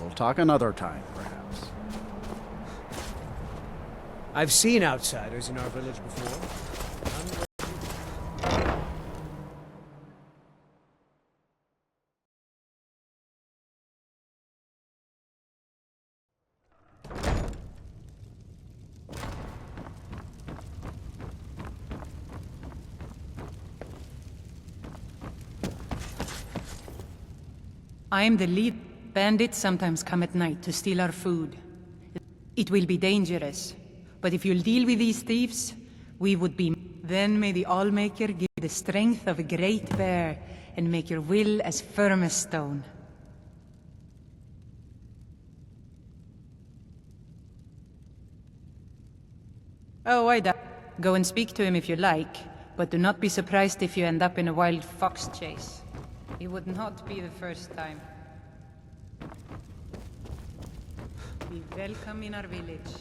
We'll talk another time, perhaps. I've seen outsiders in our village before. I am the lead. Bandits sometimes come at night to steal our food. It will be dangerous, but if you'll deal with these thieves, we would be... Then may the Allmaker give you the strength of a great bear and make your will as firm as stone. Oh, I doubt. Go and speak to him if you like, but do not be surprised if you end up in a wild fox chase. It would not be the first time. Be welcome in our village.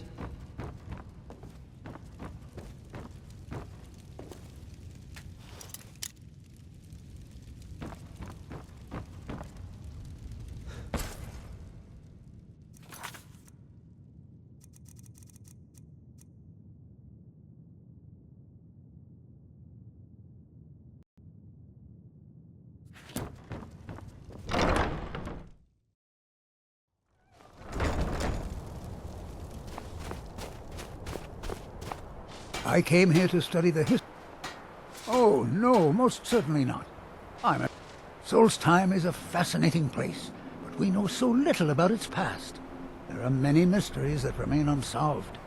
I came here to study the history. Oh, no, most certainly not. Solstheim is a fascinating place, but we know so little about its past. There are many mysteries that remain unsolved.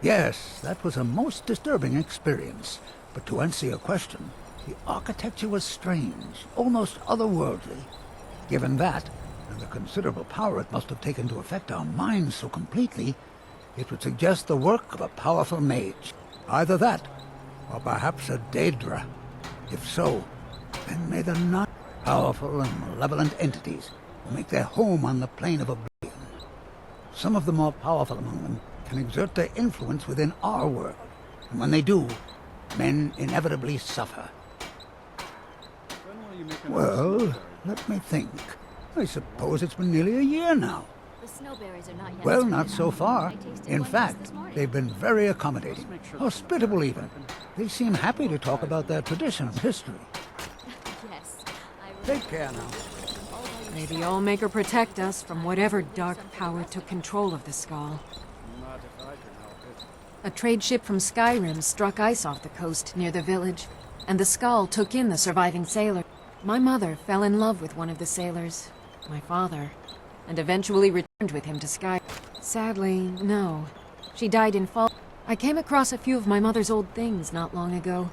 Yes, that was a most disturbing experience, but to answer your question, the architecture was strange, almost otherworldly. Given that, and the considerable power it must have taken to affect our minds so completely, it would suggest the work of a powerful mage. Either that, or perhaps a Daedra. If so, then may the not powerful and malevolent entities who make their home on the plane of oblivion. Some of the more powerful among them can exert their influence within our world, and when they do, men inevitably suffer. Well, let me think. I suppose it's been nearly a year now. The snowberries are not yet. Well, not so far. I tasted In one fact, just this morning. they've been very accommodating, hospitable even. They seem happy to talk about their tradition and history. Yes. Take care now. May the Allmaker protect us from whatever dark power took control of the Skull. A trade ship from Skyrim struck ice off the coast near the village, and the Skull took in the surviving sailor. My mother fell in love with one of the sailors, my father, and eventually returned with him to Sky. Sadly, no. She died in fall. I came across a few of my mother's old things not long ago.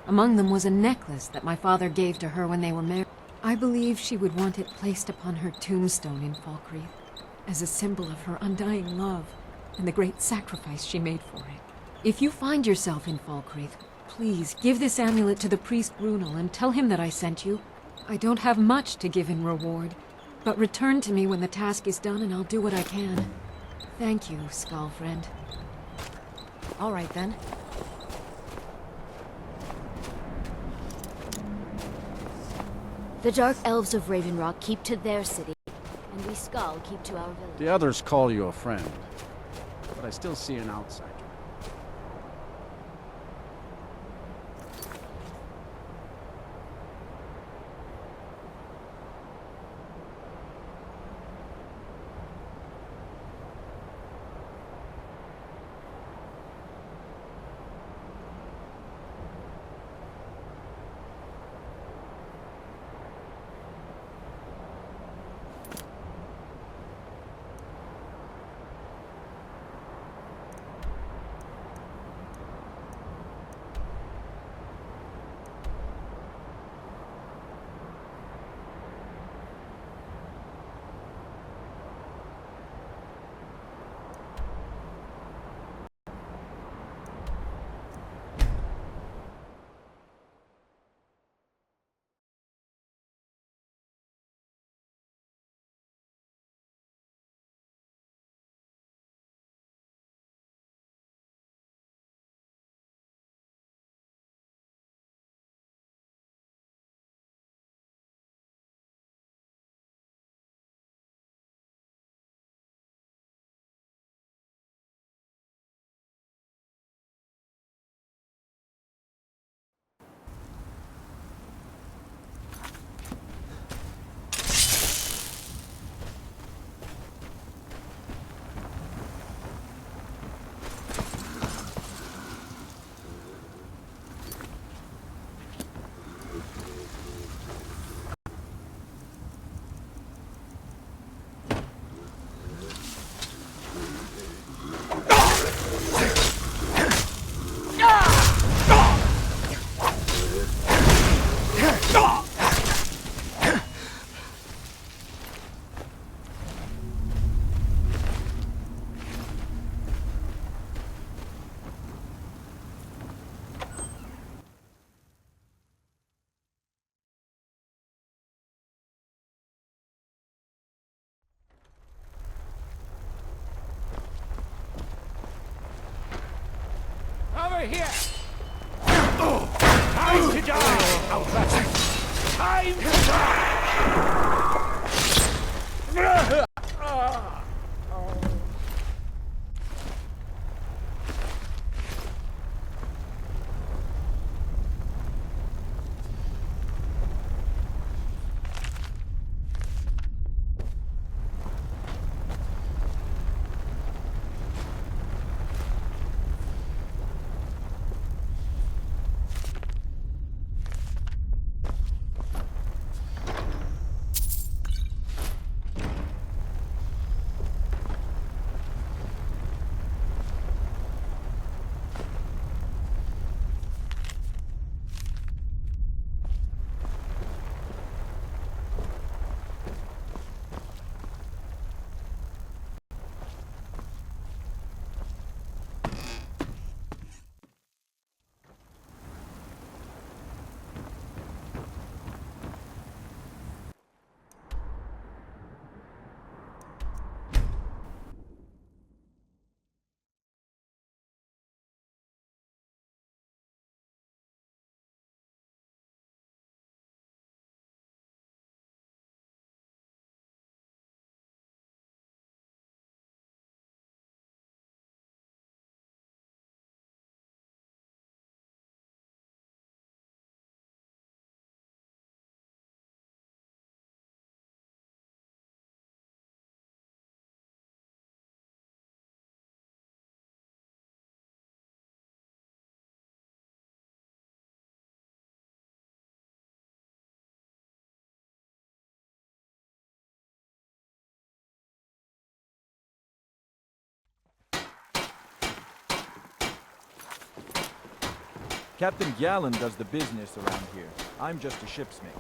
Among them was a necklace that my father gave to her when they were married. I believe she would want it placed upon her tombstone in Falkreath, as a symbol of her undying love and the great sacrifice she made for it. If you find yourself in Falkreath, please give this amulet to the priest Brunel and tell him that I sent you. I don't have much to give in reward, but return to me when the task is done and I'll do what I can. Thank you, Skull friend. All right then. The Dark Elves of Raven Rock keep to their city, and we Skull keep to our village. The others call you a friend, but I still see an outsider. Over here! Time to die, Outrider! Time to die! Captain Gallen does the business around here. I'm just a shipsmate.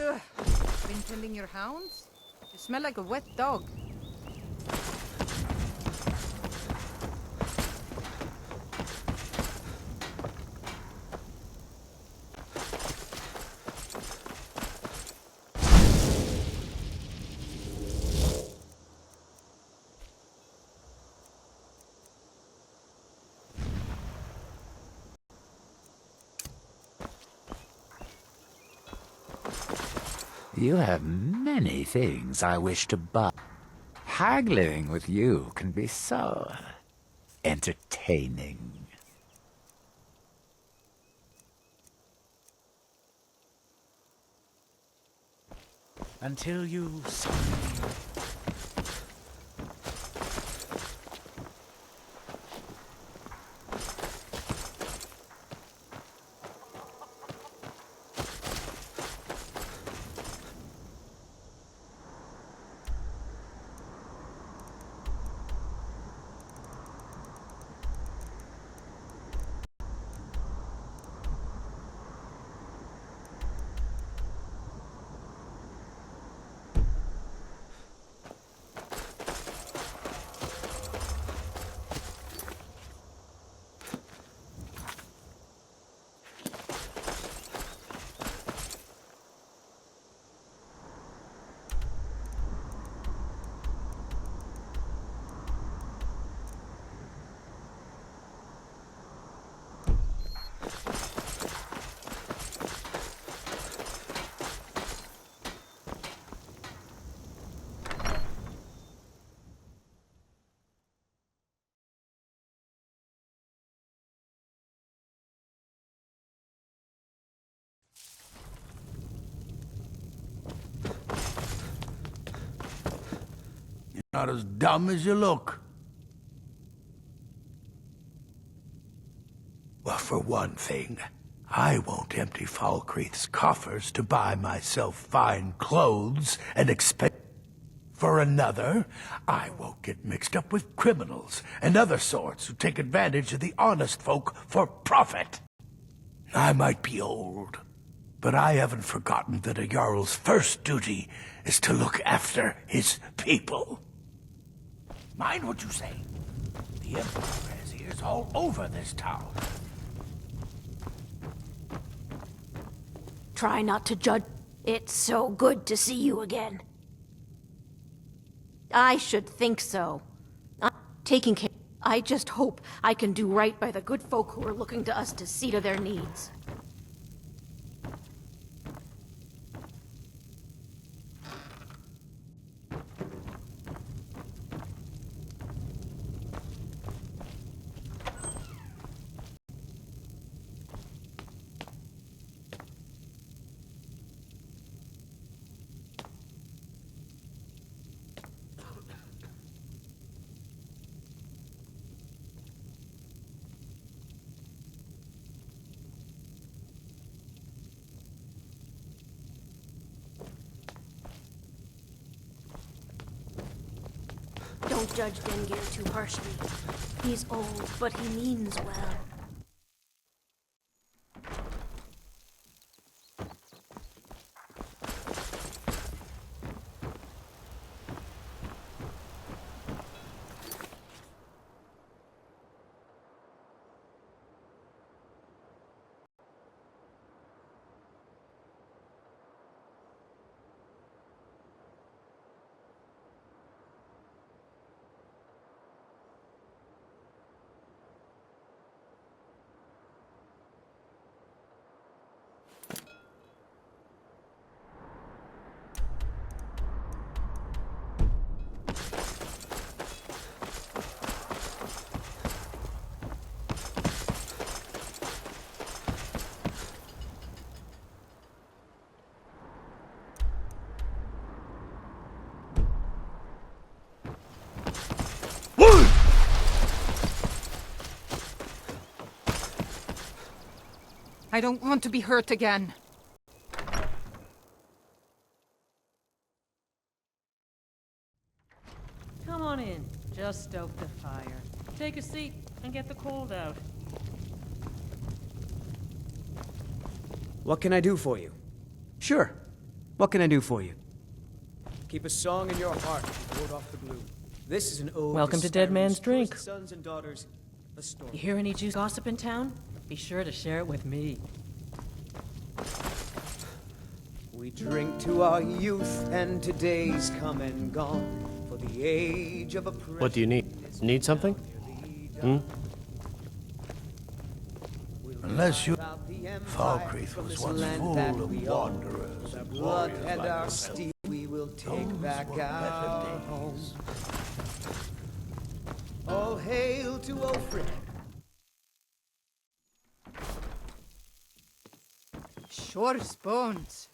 Ugh. Been tending your hounds? You smell like a wet dog. You have many things I wish to buy. Haggling with you can be so entertaining. Until you suddenly... Not as dumb as you look. Well, for one thing, I won't empty Falkreath's coffers to buy myself fine clothes and expect. For another, I won't get mixed up with criminals and other sorts who take advantage of the honest folk for profit. I might be old, but I haven't forgotten that a Jarl's first duty is to look after his people. Mind what you say. The Emperor has ears all over this town. Try not to judge. It's so good to see you again. I should think so. I'm taking care. I just hope I can do right by the good folk who are looking to us to see to their needs. Don't judge Dengir too harshly. He's old, but he means well. I don't want to be hurt again. Come on in. Just stoke the fire. Take a seat and get the cold out. What can I do for you? Sure. What can I do for you? Keep a song in your heart to ward off the gloom. This is an ode. Welcome to Dead Man's Drink. Sons and daughters, a story. You hear any juice gossip in town? Be sure to share it with me. We drink to our youth and today's come and gone. For the age of oppression. What do you need? Need something? Unless you... Falkreath was once full of wanderers Our and blood warriors and like our yourself. steel we will take Those back were better our days. home. All hail to Ulfric. Sure as bones.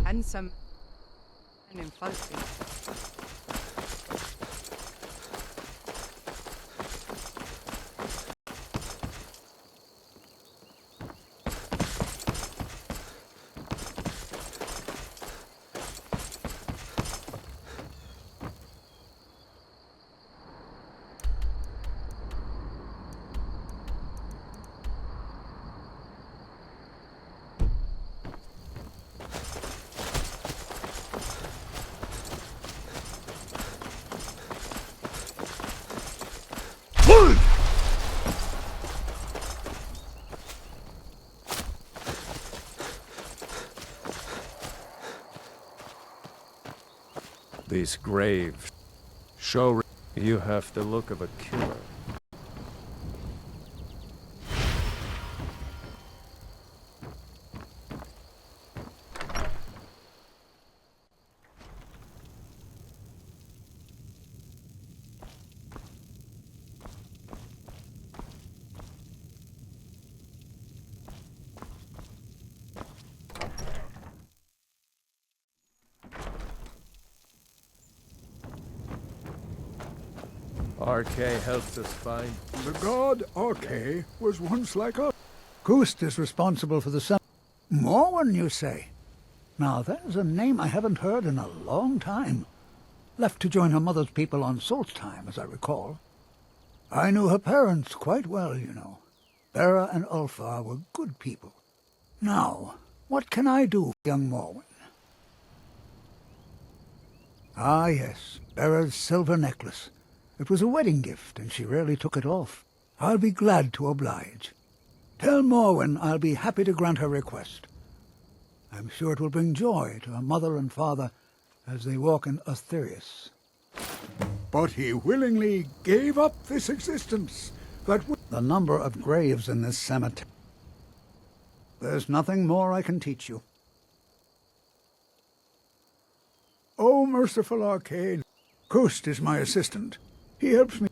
Handsome and impulsive. These graves show you have the look of a killer. RK helps us find. The god RK was once like us. Ghost is responsible for the sun. Morwen, you say? Now, there's a name I haven't heard in a long time. Left to join her mother's people on Solstheim, as I recall. I knew her parents quite well, you know. Bera and Ulfar were good people. Now, what can I do, young Morwen? Ah, yes, Bera's silver necklace. It was a wedding gift, and she rarely took it off. I'll be glad to oblige. Tell Morwen I'll be happy to grant her request. I'm sure it will bring joy to her mother and father as they walk in Aetherius. But he willingly gave up this existence. The number of graves in this cemetery. There's nothing more I can teach you. Oh, merciful Arcane. Ghost is my assistant. He helps me.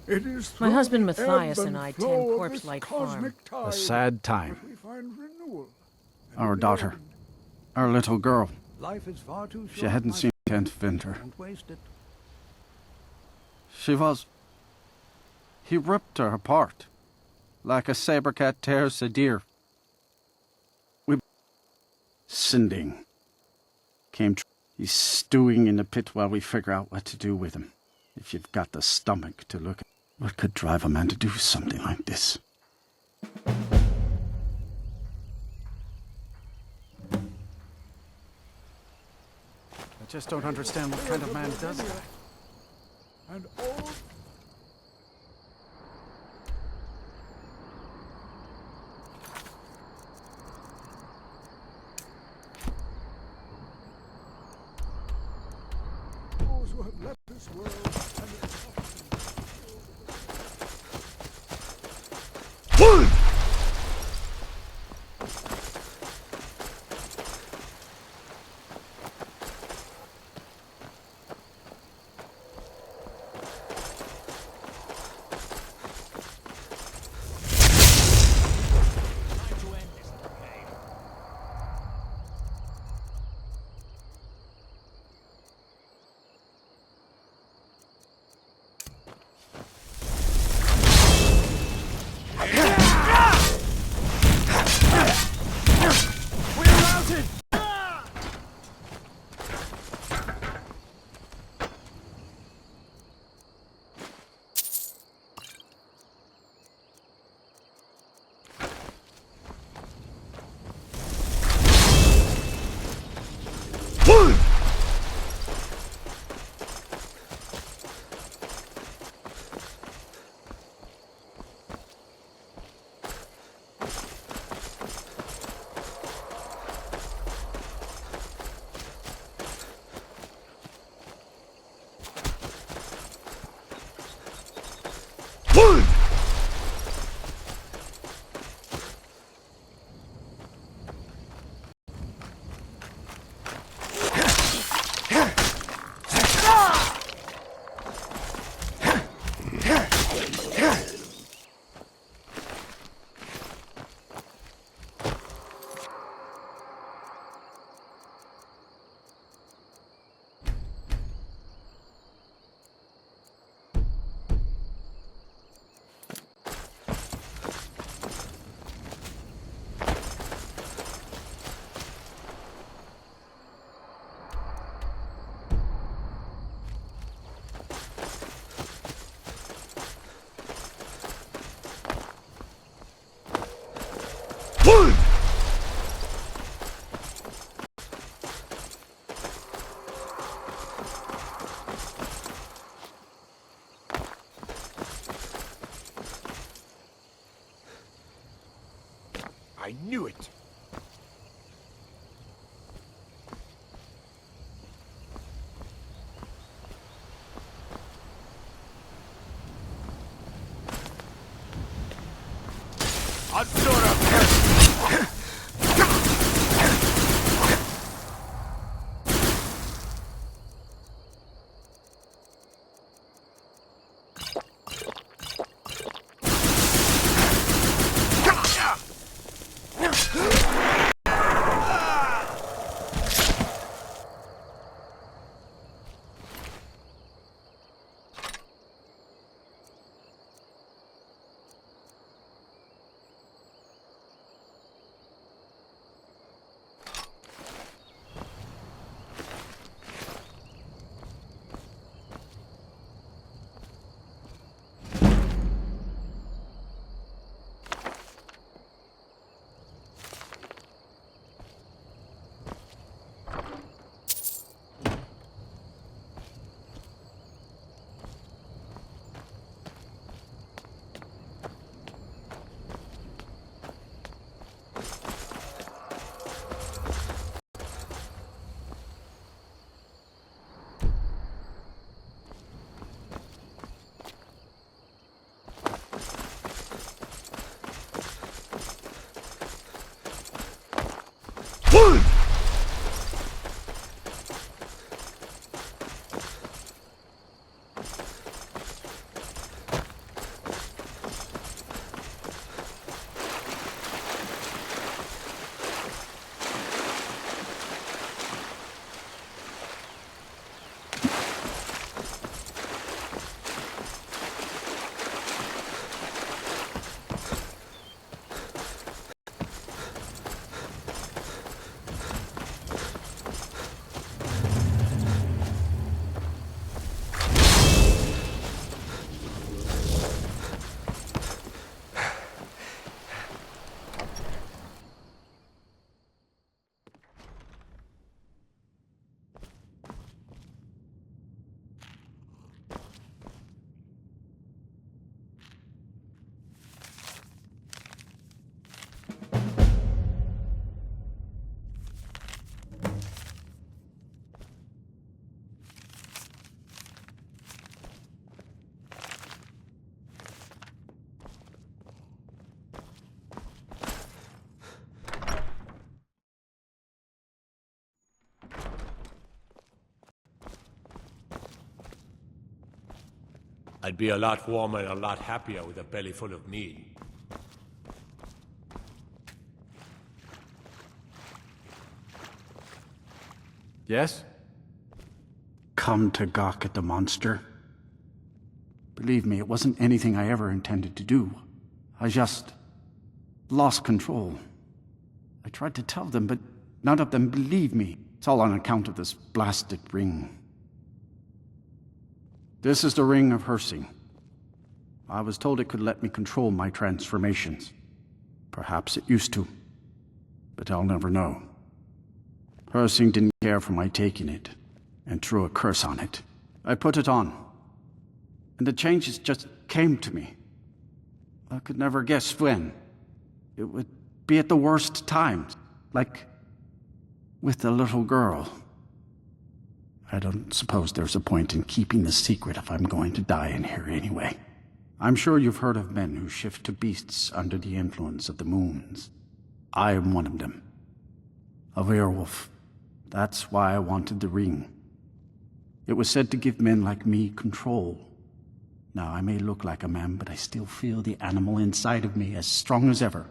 It is My husband through the Matthias ebb and I flow tend of Corpse this Light cosmic Farm. tide A sad time. that we find renewal and Our daughter, end. our little girl, Life is far too she short, hadn't my seen Kent Winter. Don't waste it. He ripped her apart, like a saber cat tears a deer. Sinding he's stewing in the pit while we figure out what to do with him. If you've got the stomach to look at what could drive a man to do something like this. I just don't understand what kind of man does that. And all those who have left this world and its I knew it! I'd be a lot warmer and a lot happier with a belly full of meat. Yes? Come to gawk at the monster. Believe me, it wasn't anything I ever intended to do. I just lost control. I tried to tell them, but none of them believed me. It's all on account of this blasted ring. This is the ring of Hersing. I was told it could let me control my transformations. Perhaps it used to, but I'll never know. Hersing didn't care for my taking it, and threw a curse on it. I put it on, and the changes just came to me. I could never guess when. It would be at the worst times, like with the little girl. I don't suppose there's a point in keeping the secret if I'm going to die in here anyway. I'm sure you've heard of men who shift to beasts under the influence of the moons. I am one of them. A werewolf. That's why I wanted the ring. It was said to give men like me control. Now, I may look like a man, but I still feel the animal inside of me as strong as ever.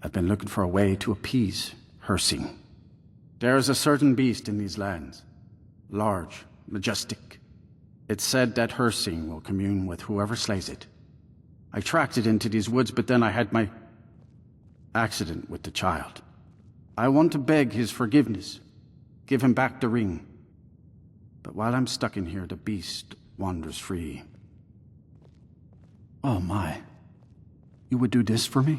I've been looking for a way to appease Hersing. There is a certain beast in these lands. Large, majestic. It's said that Hersing will commune with whoever slays it. I tracked it into these woods, but then I had my accident with the child. I want to beg his forgiveness. Give him back the ring. But while I'm stuck in here, the beast wanders free. Oh my. You would do this for me?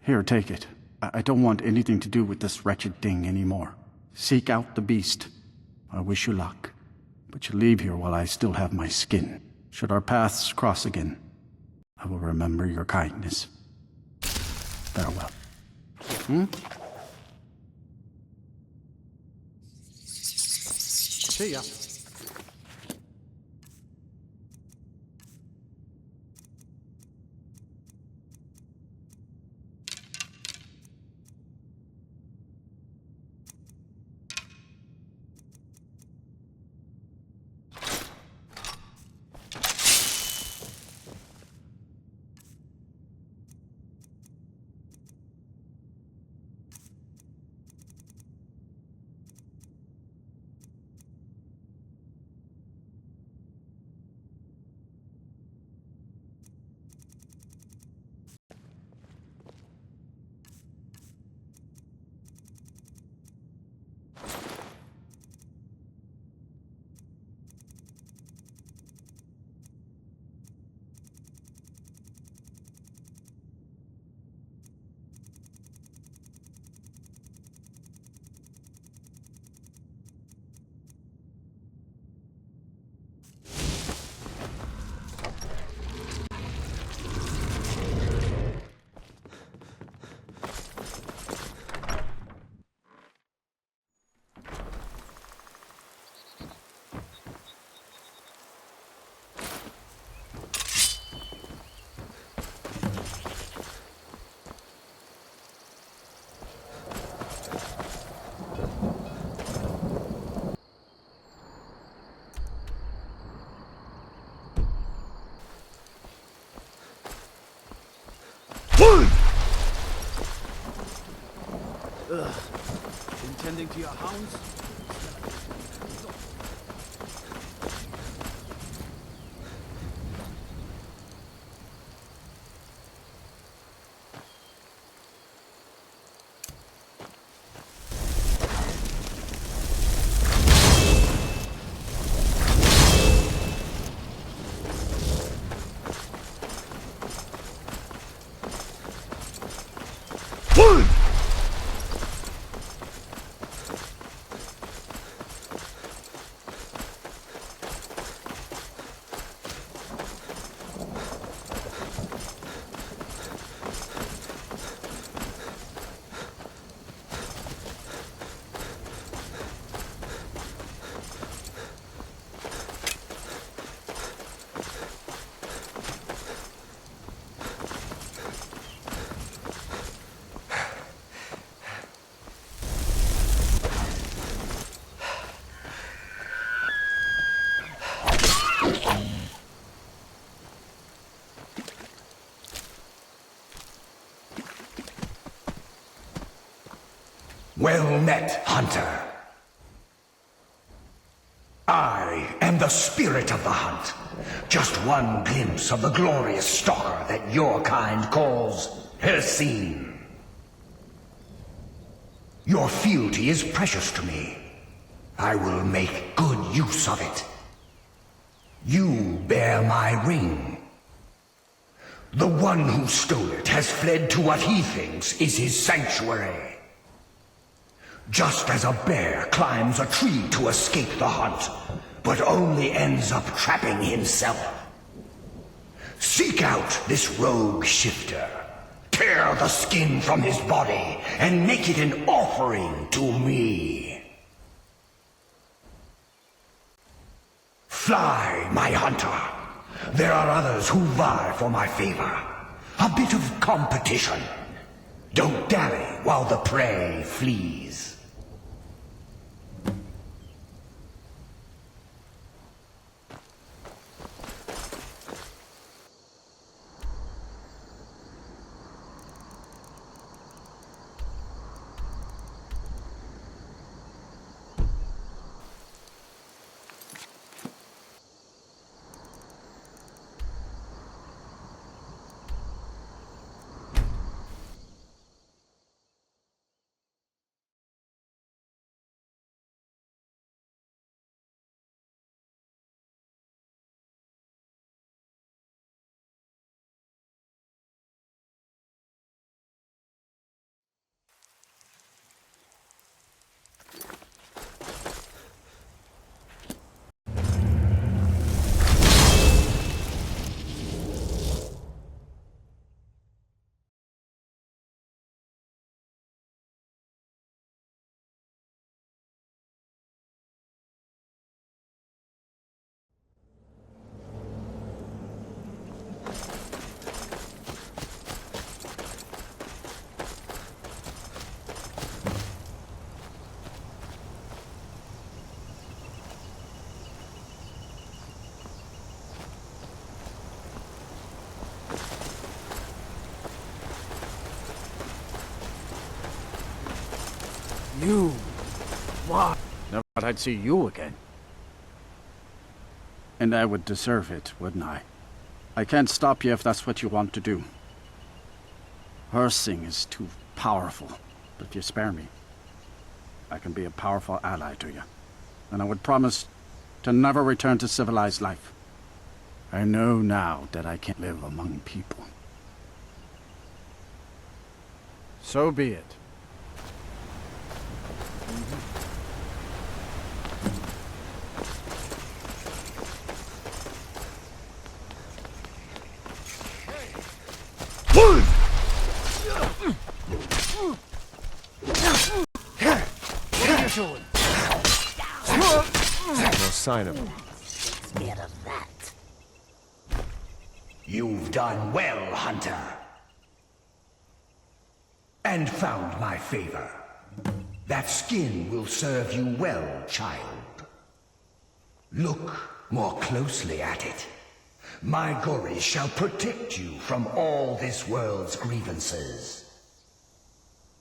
Here, take it. I don't want anything to do with this wretched thing anymore. Seek out the beast. I wish you luck. But you leave here while I still have my skin. Should our paths cross again, I will remember your kindness. Farewell. See ya. Intending to your hounds? Well met, hunter. I am the spirit of the hunt. Just one glimpse of the glorious stalker that your kind calls Hircine. Your fealty is precious to me. I will make good use of it. You bear my ring. The one who stole it has fled to what he thinks is his sanctuary. Just as a bear climbs a tree to escape the hunt, but only ends up trapping himself. Seek out this rogue shifter. Tear the skin from his body and make it an offering to me. Fly, my hunter. There are others who vie for my favor. A bit of competition. Don't dally while the prey flees. You? Why? Never thought I'd see you again. And I would deserve it, wouldn't I? I can't stop you if that's what you want to do. Hircine is too powerful, but if you spare me, I can be a powerful ally to you. And I would promise to never return to civilized life. I know now that I can't live among people. So be it. No sign of him. Scared of that. You've done well, hunter. And found my favor. That skin will serve you well, child. Look more closely at it. My gories shall protect you from all this world's grievances.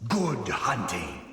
Good hunting.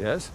Yes?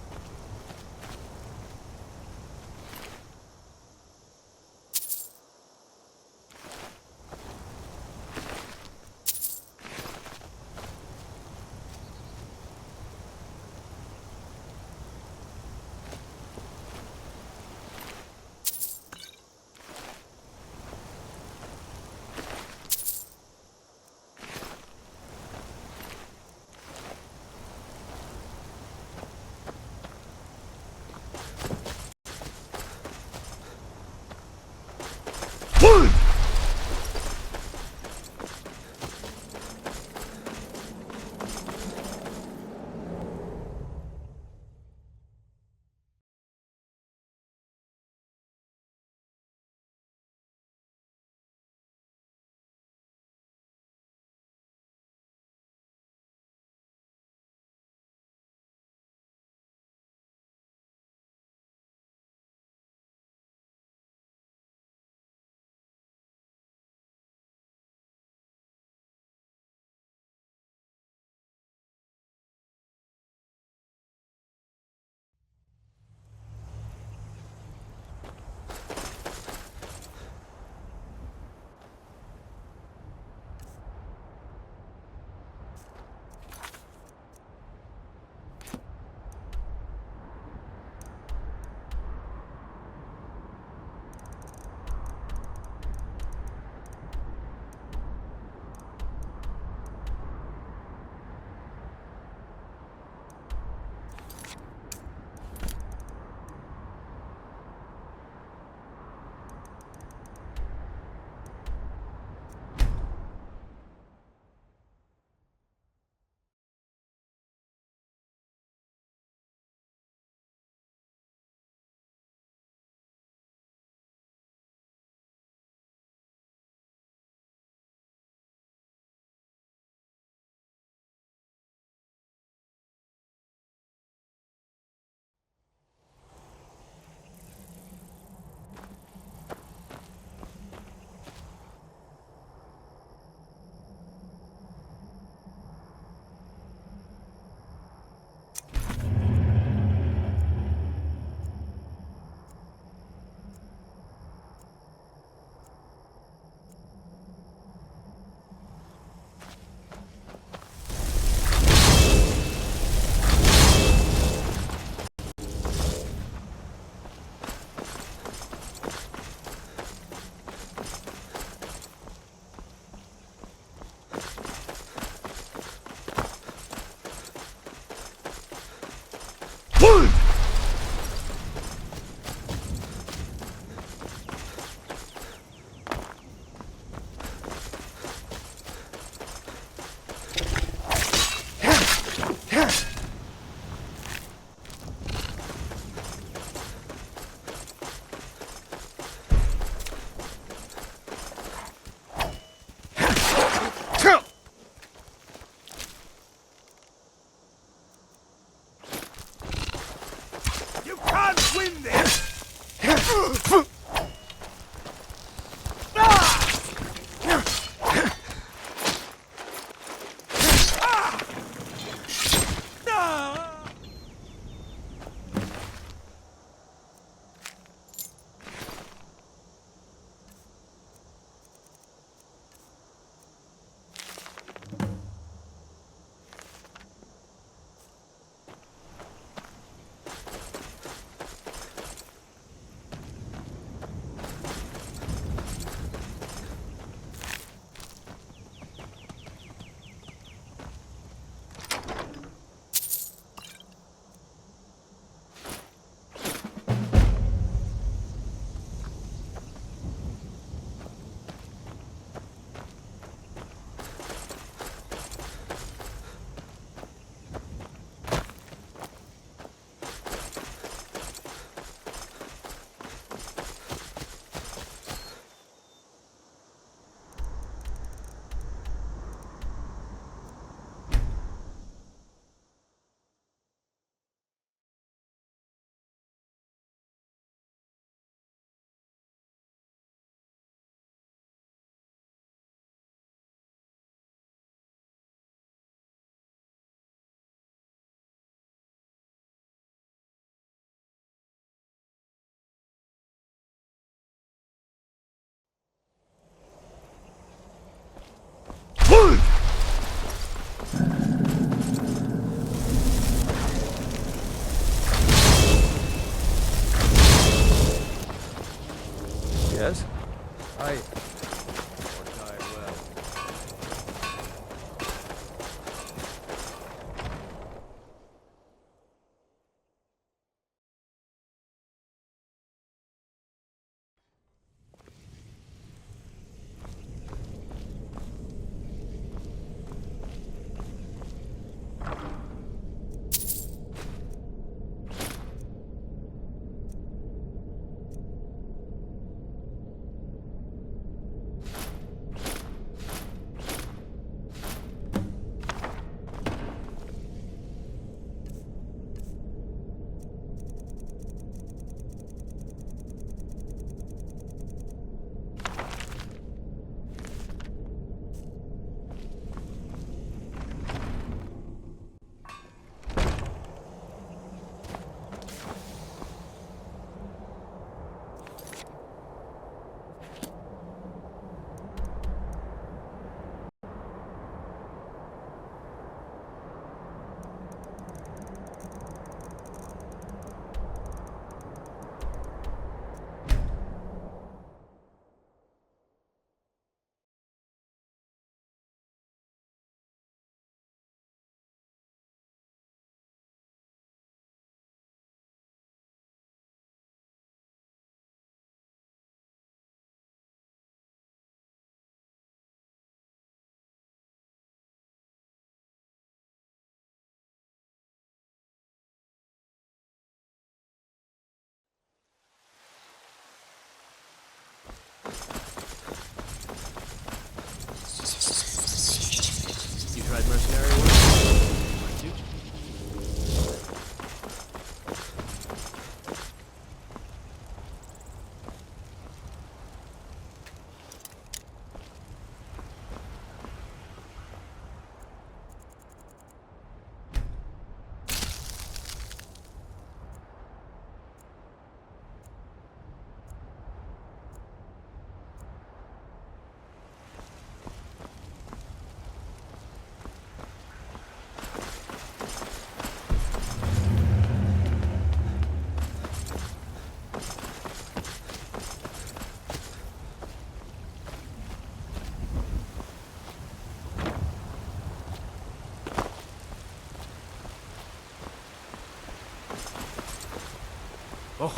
Oh,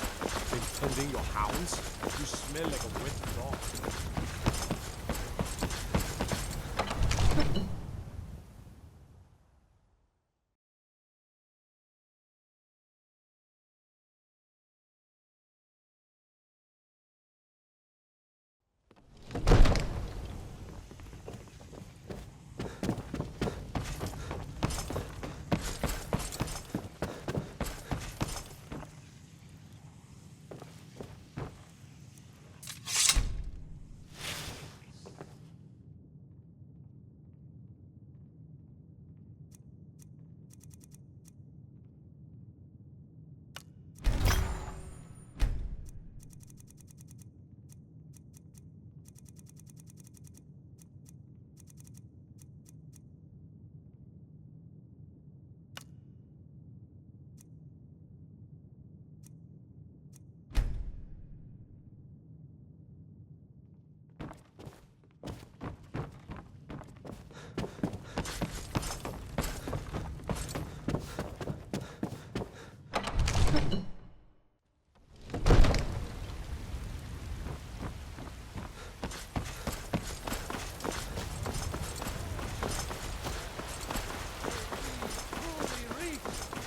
been tending your hounds? You smell like a wet dog.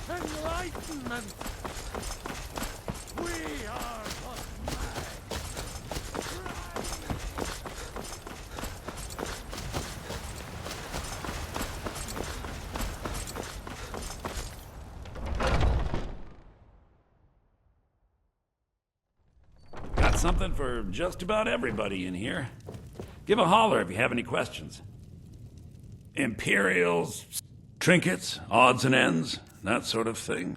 Enlightenment! We are but Got something for just about everybody in here. Give a holler if you have any questions. Imperials, trinkets, odds and ends, that sort of thing.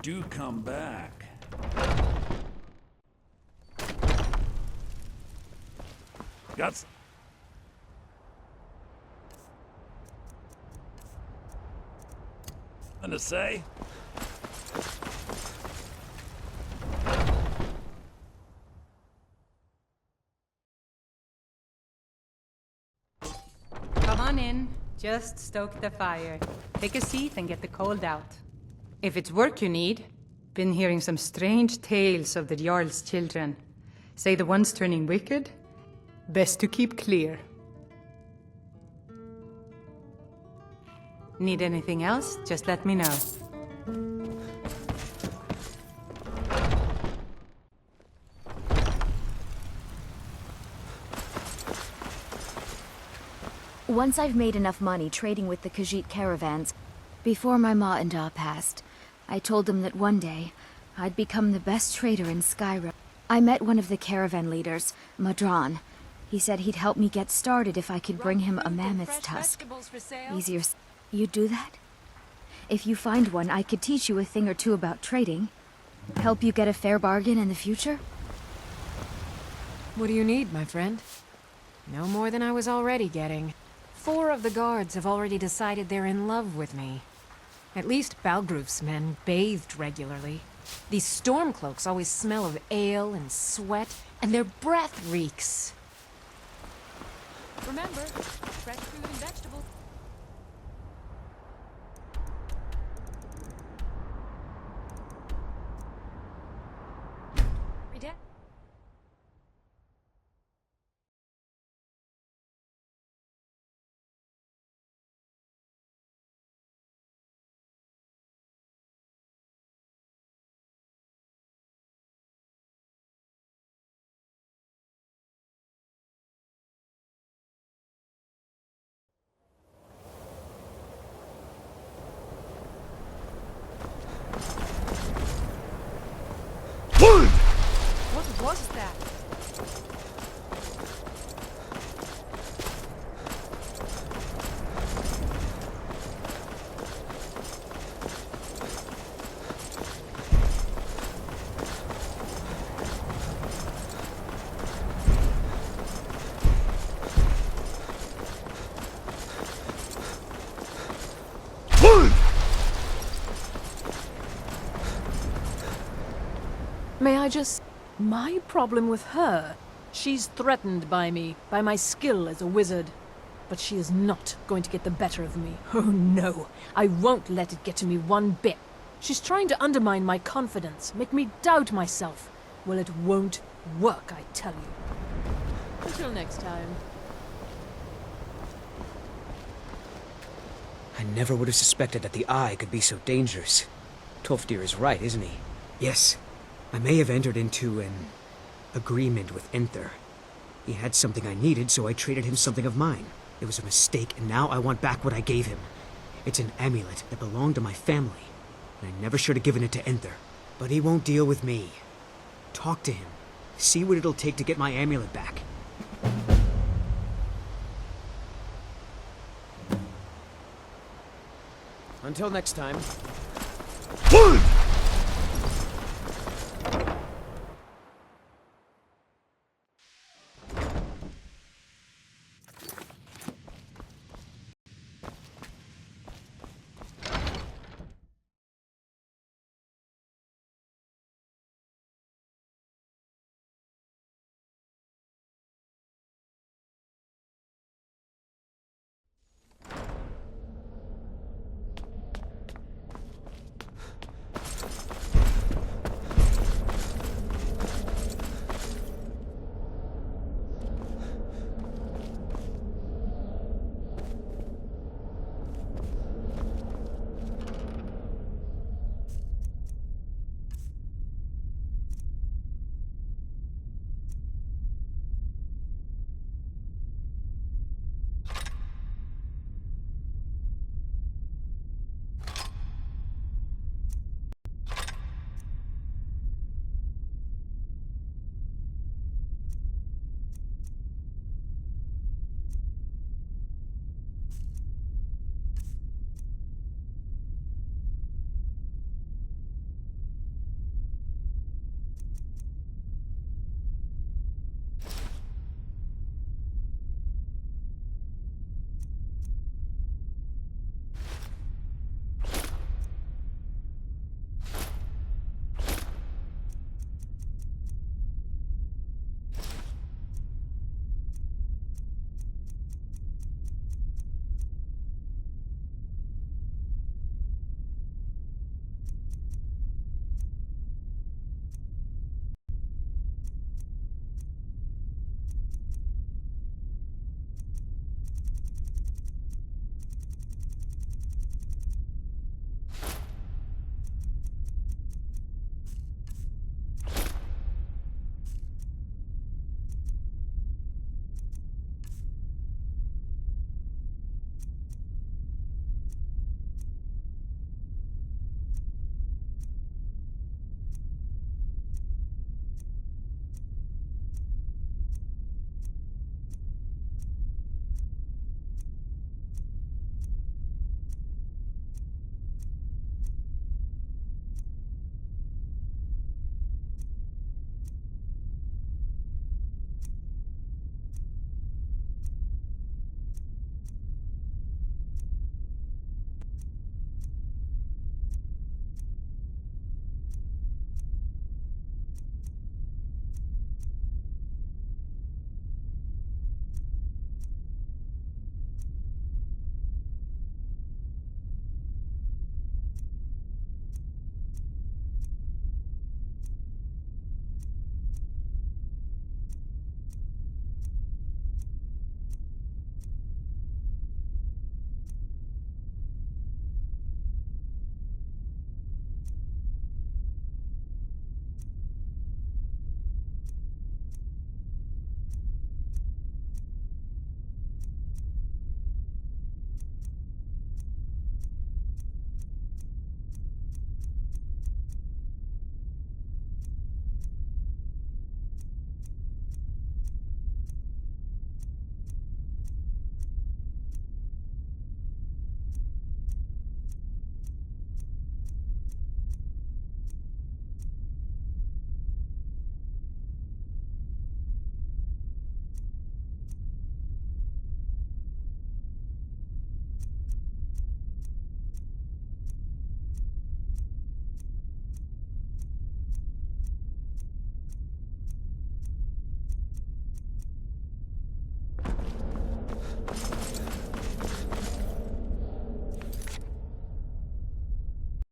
do come back. Got something to say? Come on in. Just stoke the fire. Take a seat and get the cold out. If it's work you need, been hearing some strange tales of the Jarl's children. Say the ones turning wicked? Best to keep clear. Need anything else? Just let me know. Once I've made enough money trading with the Khajiit caravans, before my ma and Da passed, I told them that one day, I'd become the best trader in Skyrim. I met one of the caravan leaders, Madran. He said he'd help me get started if I could bring him a mammoth's tusk. Easier. You'd do that? If you find one, I could teach you a thing or two about trading. Help you get a fair bargain in the future? What do you need, my friend? No more than I was already getting. 4 of the guards have already decided they're in love with me. At least Balgroof's men bathed regularly. These stormcloaks always smell of ale and sweat, and their breath reeks. Remember, fresh food and vegetables. What was that? May I just... My problem with her, she's threatened by me, by my skill as a wizard. But she is not going to get the better of me. Oh no, I won't let it get to me one bit. She's trying to undermine my confidence, make me doubt myself. Well, it won't work, I tell you. Until next time. I never would have suspected that the Eye could be so dangerous. Tolfdir is right, isn't he? Yes. I may have entered into an agreement with Enther. He had something I needed, so I traded him something of mine. It was a mistake, and now I want back what I gave him. It's an amulet that belonged to my family, and I never should have given it to Enther. But he won't deal with me. Talk to him. See what it'll take to get my amulet back. Until next time.